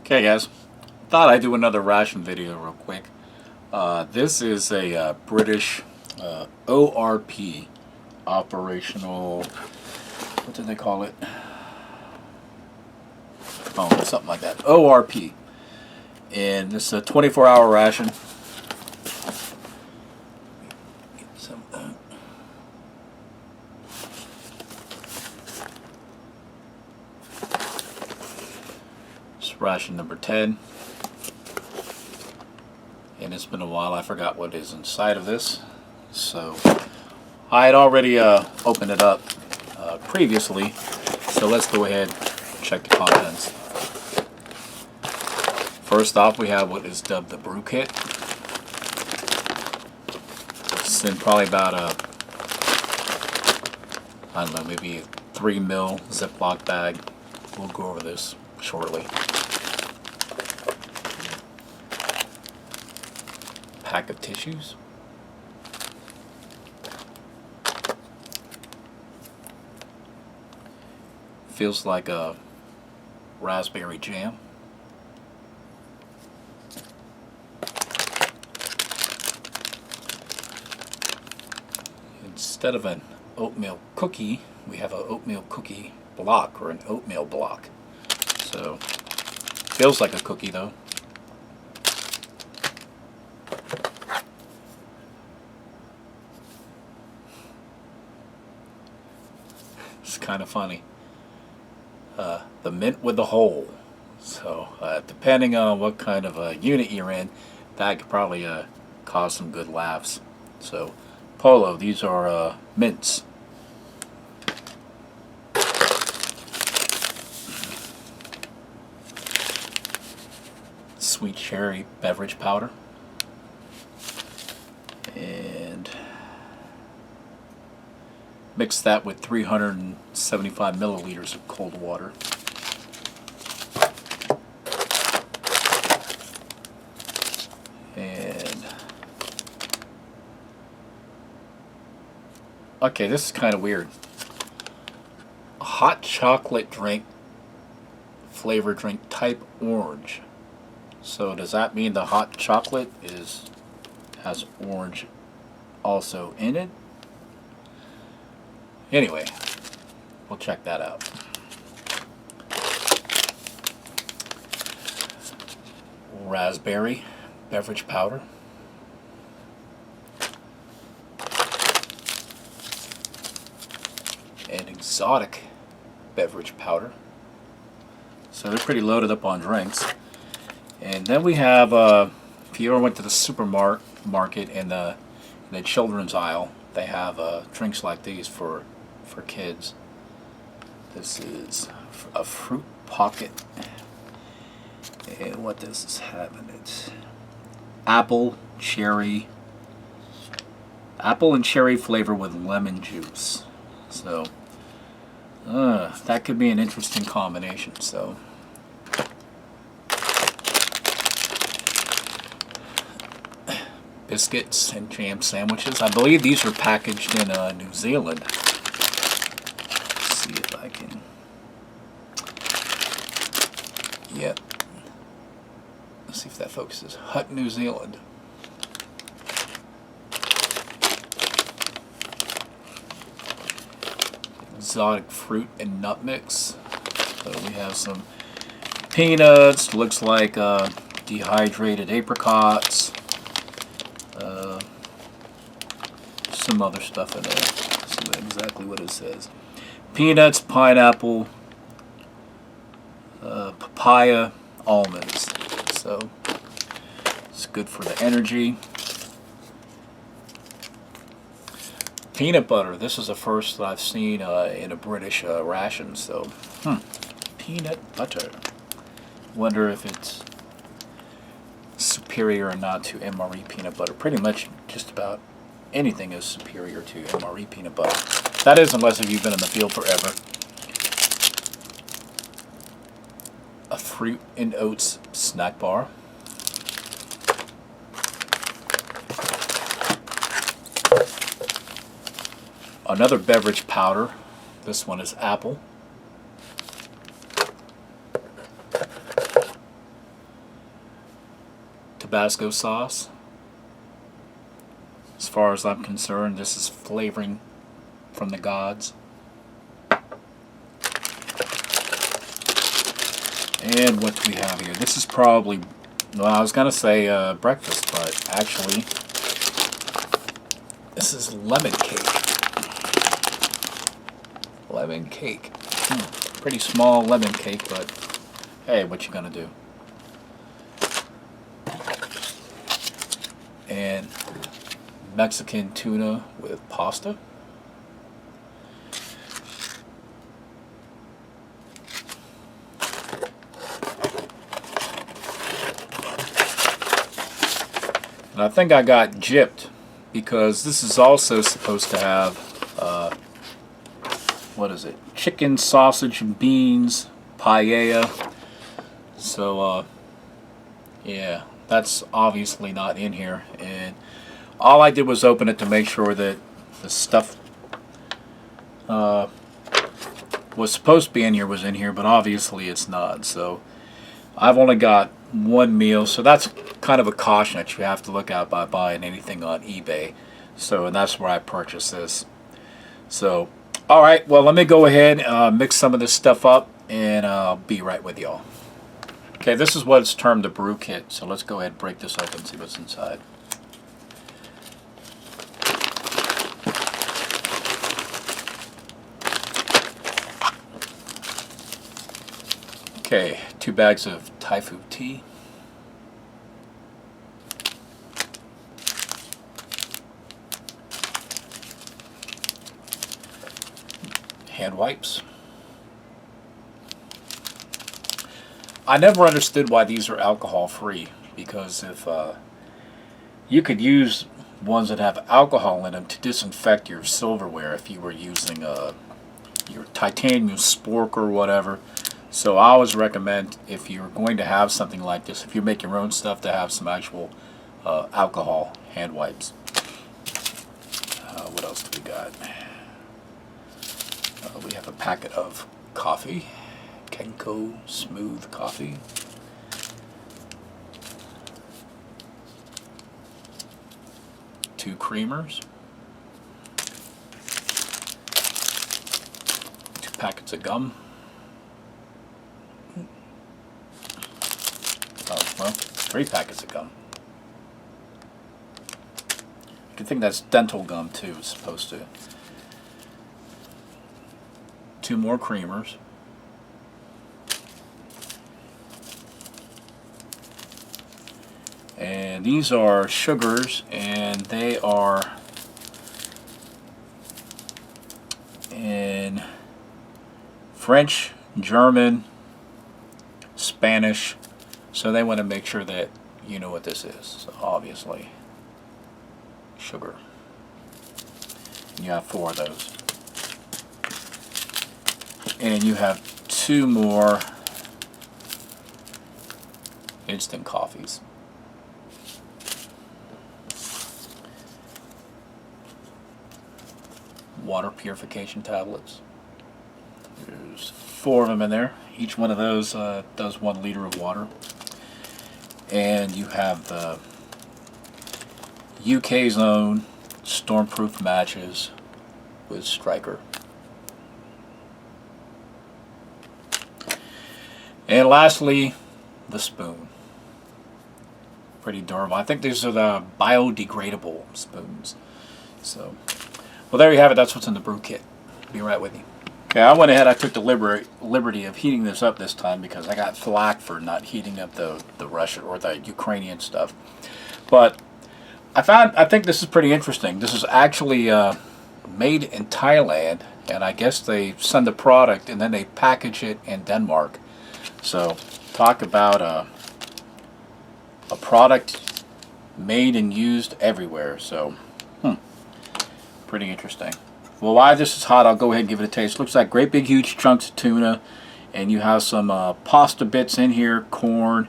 Okay guys, thought I'd do another ration video real quick. This is a British ORP, Operational, what do they call it? Oh, something like that. ORP. And it's a 24-hour ration. Get some of that. It's ration number 10. And it's been a while, I forgot what is inside of this. So I had already opened it up previously, so let's go ahead and check the contents. First off, we have what is dubbed the Brew kit. It's in probably about I don't know, maybe a 3 mil Ziploc bag. We'll go over this shortly. Pack of tissues. Feels like a raspberry jam. Instead of an oatmeal cookie, we have an oatmeal cookie block, or an oatmeal block. So, feels like a cookie though. It's kind of funny. The mint with the hole. So, depending on what kind of unit you're in, that could probably cause some good laughs. So, Polo, these are mints. Sweet cherry beverage powder. And mix that with 375 milliliters of cold water. And okay, this is kind of weird. A hot chocolate drink, flavor drink type orange. So does that mean the hot chocolate has orange also in it? Anyway, we'll check that out. Raspberry beverage powder. And exotic beverage powder. So they're pretty loaded up on drinks. And then we have, if you ever went to the supermarket in the children's aisle, they have drinks like these for kids. This is a fruit pocket. And what does this have in it? Apple and cherry flavor with lemon juice. So that could be an interesting combination. So biscuits and jam sandwiches. I believe these are packaged in New Zealand. Let's see if I can. Yep. Let's see if that focuses. Hut, New Zealand. Exotic fruit and nut mix. So we have some peanuts. Looks like dehydrated apricots. Some other stuff in there. Let's see exactly what it says. Peanuts, pineapple, papaya, almonds. So it's good for the energy. Peanut butter. This is the first I've seen in a British ration. So, peanut butter. Wonder if it's superior or not to MRE peanut butter. Pretty much just about anything is superior to MRE peanut butter. That is, unless if you've been in the field forever. A fruit and oats snack bar. Another beverage powder. This one is apple. Tabasco sauce. As far as I'm concerned, this is flavoring from the gods. And what do we have here? This is probably, well, I was going to say breakfast, but actually, this is lemon cake. Lemon cake. Pretty small lemon cake, but hey, what you going to do? And Mexican tuna with pasta. And I think I got gypped because this is also supposed to have, what is it? Chicken, sausage, and beans, paella. So, yeah, that's obviously not in here. And all I did was open it to make sure that the stuff was supposed to be in here was in here, but obviously it's not. So I've only got one meal, so that's kind of a caution that you have to look out by buying anything on eBay. So, and that's where I purchased this. So, all right, well, let me go ahead mix some of this stuff up, and I'll be right with y'all. Okay, this is what's termed the Brew kit. So let's go ahead and break this open and see what's inside. Okay, 2 bags of Thai food tea. Hand wipes. I never understood why these are alcohol free, because if you could use ones that have alcohol in them to disinfect your silverware if you were using your titanium spork or whatever. So I always recommend, if you're going to have something like this, if you make your own stuff, to have some actual alcohol hand wipes. What else do we got? We have a packet of coffee, Kenko smooth coffee. Two creamers. 2 packets of gum. Oh, well, 3 packets of gum. I can think that's dental gum too, it's supposed to. 2 more creamers. And these are sugars, and they are in French, German, Spanish, so they want to make sure that you know what this is. So obviously, sugar. You have 4 of those. And you have 2 more instant coffees. Water purification tablets. There's 4 of them in there. Each one of those does 1 liter of water. And you have the UK's own stormproof matches with Striker. And lastly, the spoon. Pretty durable. I think these are the biodegradable spoons. So, well, there you have it. That's what's in the Brew kit. Be right with you. Okay, I went ahead. I took the liberty of heating this up this time because I got flack for not heating up the Russian or the Ukrainian stuff. But I think this is pretty interesting. This is actually made in Thailand, and I guess they send the product and then they package it in Denmark. So, talk about a product made and used everywhere. So, pretty interesting. Well, while this is hot, I'll go ahead and give it a taste. Looks like great big huge chunks of tuna, and you have some pasta bits in here, corn,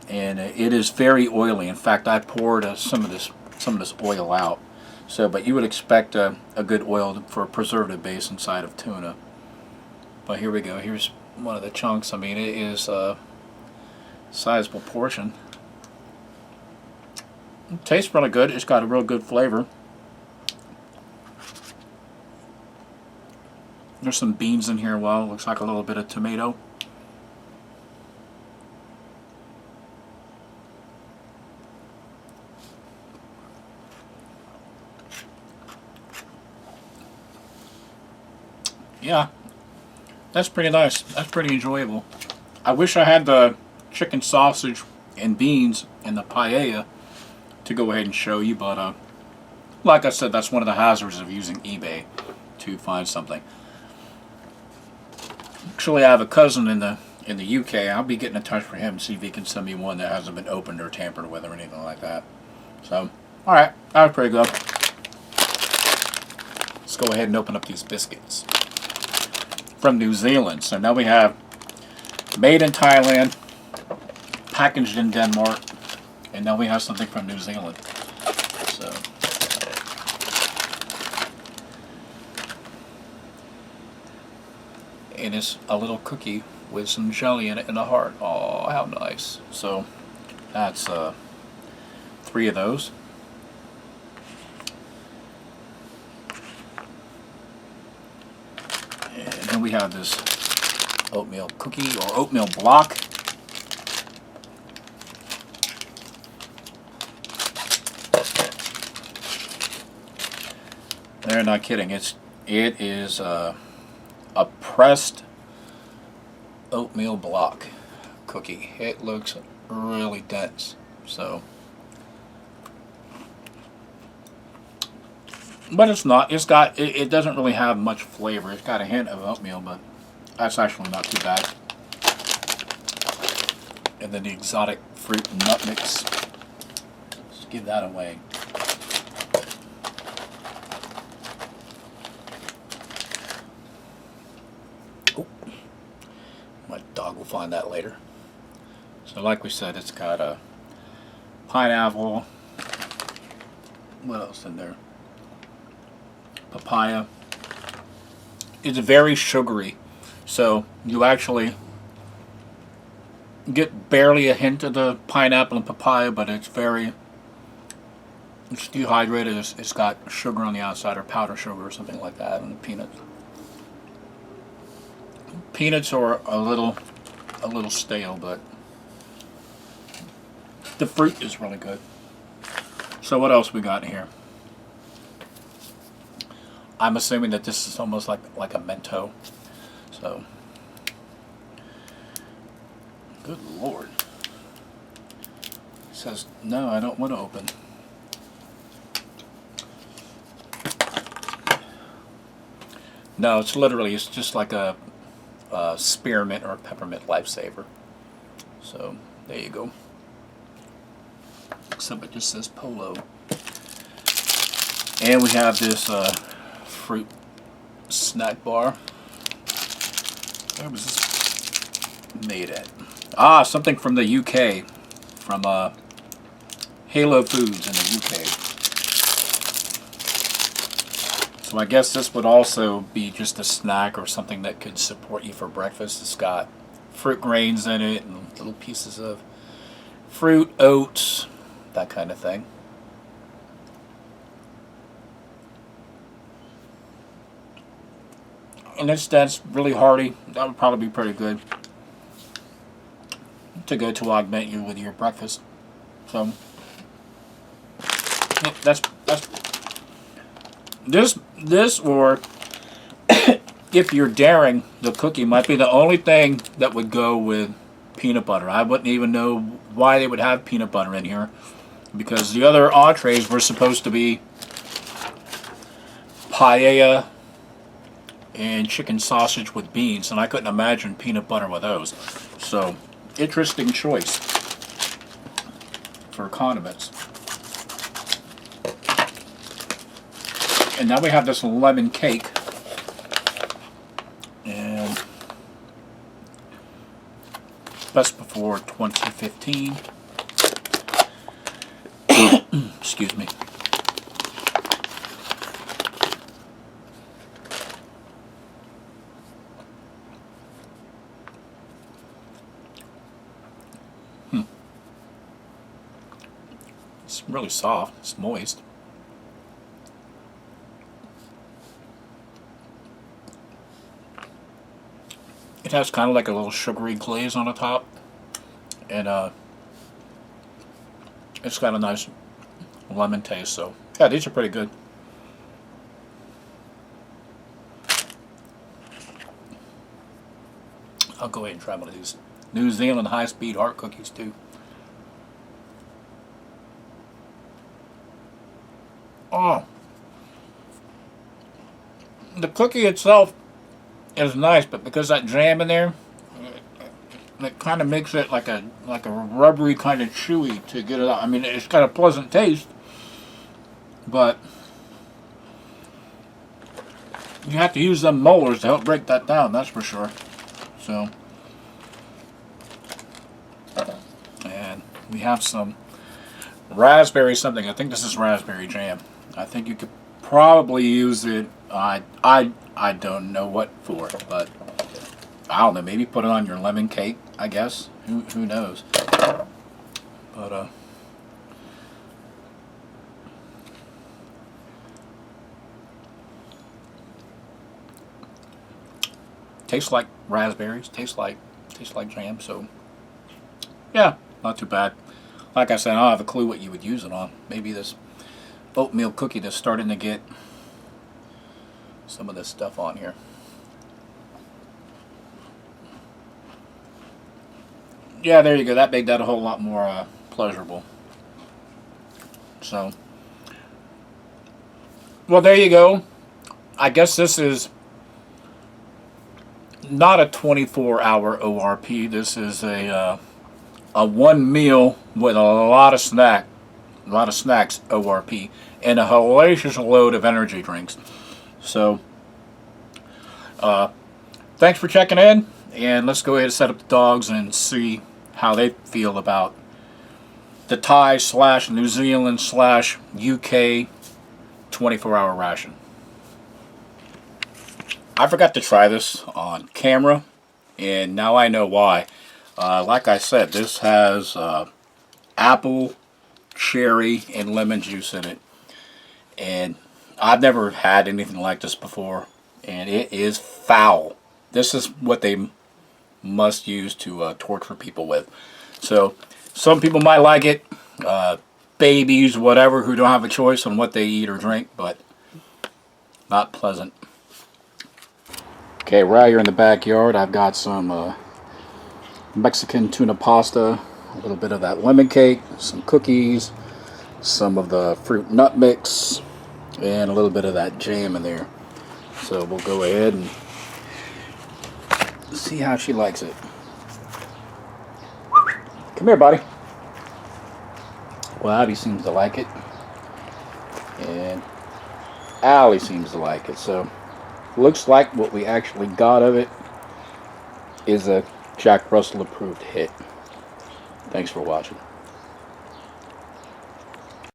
and it is very oily. In fact, I poured some of this oil out. So, but you would expect a good oil for a preservative base inside of tuna. But here we go. Here's one of the chunks. I mean, it is a sizable portion. It tastes really good. It's got a real good flavor. There's some beans in here. Well, looks like a little bit of tomato. Yeah, that's pretty nice. That's pretty enjoyable. I wish I had the chicken sausage and beans and the paella to go ahead and show you, but like I said, that's one of the hazards of using eBay to find something. Actually, I have a cousin in the UK. I'll be getting in touch with him, see if he can send me one that hasn't been opened or tampered with or anything like that. So, alright, that was pretty good. Let's go ahead and open up these biscuits. From New Zealand. So now we have made in Thailand, packaged in Denmark, and now we have something from New Zealand. So, and it's a little cookie with some jelly in it and a heart. Oh, how nice. So that's 3 of those. And then we have this oatmeal cookie or oatmeal block. They're not kidding. It is a pressed oatmeal block cookie. It looks really dense. So, but it's not. It's got. It doesn't really have much flavor. It's got a hint of oatmeal, but that's actually not too bad. And then the exotic fruit and nut mix. Let's give that away. Oh, my dog will find that later. So, like we said, it's got a pineapple. What else in there? Papaya. It's very sugary, so you actually get barely a hint of the pineapple and papaya, but it's dehydrated. It's got sugar on the outside, or powdered sugar or something like that, and the peanuts. Peanuts are a little stale, but the fruit is really good. So what else we got in here? I'm assuming that this is almost like a Mento. So, good Lord. It says, no, I don't want to open. No, it's just like a spearmint or a peppermint lifesaver. So, there you go. Except it just says Polo. And we have this fruit snack bar. Where was this made at? Ah, something from the UK. From Halo Foods in the UK. So I guess this would also be just a snack or something that could support you for breakfast. It's got fruit grains in it and little pieces of fruit, oats, that kind of thing. And that's really hearty. That would probably be pretty good to go to augment you with your breakfast. So that's this or if you're daring, the cookie might be the only thing that would go with peanut butter. I wouldn't even know why they would have peanut butter in here, because the other entrees were supposed to be paella and chicken sausage with beans, and I couldn't imagine peanut butter with those. So, interesting choice for condiments. And now we have this lemon cake, and best before 2015. Excuse me. It's really soft. It's moist. It has kind of like a little sugary glaze on the top, and it's got a nice lemon taste. So yeah, these are pretty good. I'll go ahead and try one of these New Zealand high-speed heart cookies too. Oh, the cookie itself is nice, but because that jam in there, it kind of makes it like a rubbery kind of chewy to get it out. I mean, it's got a pleasant taste, but you have to use them molars to help break that down. That's for sure. So, and we have some raspberry something. I think this is raspberry jam. I think you could probably use it. I don't know what for, but I don't know. Maybe put it on your lemon cake. I guess. Who knows? But tastes like raspberries. Tastes like jam. So yeah, not too bad. Like I said, I don't have a clue what you would use it on. Maybe this oatmeal cookie that's starting to get some of this stuff on here. Yeah, there you go. That made that a whole lot more pleasurable. So, well, there you go. I guess this is not a 24-hour ORP. This is a one meal with a lot of snacks ORP and a hellacious load of energy drinks. So, thanks for checking in, and let's go ahead and set up the dogs and see how they feel about the Thai / New Zealand / UK 24-hour ration. I forgot to try this on camera, and now I know why. Like I said, this has apple, cherry, and lemon juice in it, and I've never had anything like this before, and it is foul. This is what they must use to torture people with. So some people might like it, babies, whatever, who don't have a choice on what they eat or drink, but not pleasant. Okay, right here in the backyard, I've got some Mexican tuna pasta, a little bit of that lemon cake, some cookies, some of the fruit nut mix, and a little bit of that jam in there. So we'll go ahead and see how she likes it. Come here, buddy. Well, Abby seems to like it, and Allie seems to like it. So looks like what we actually got of it is a Jack Russell approved hit. Thanks for watching.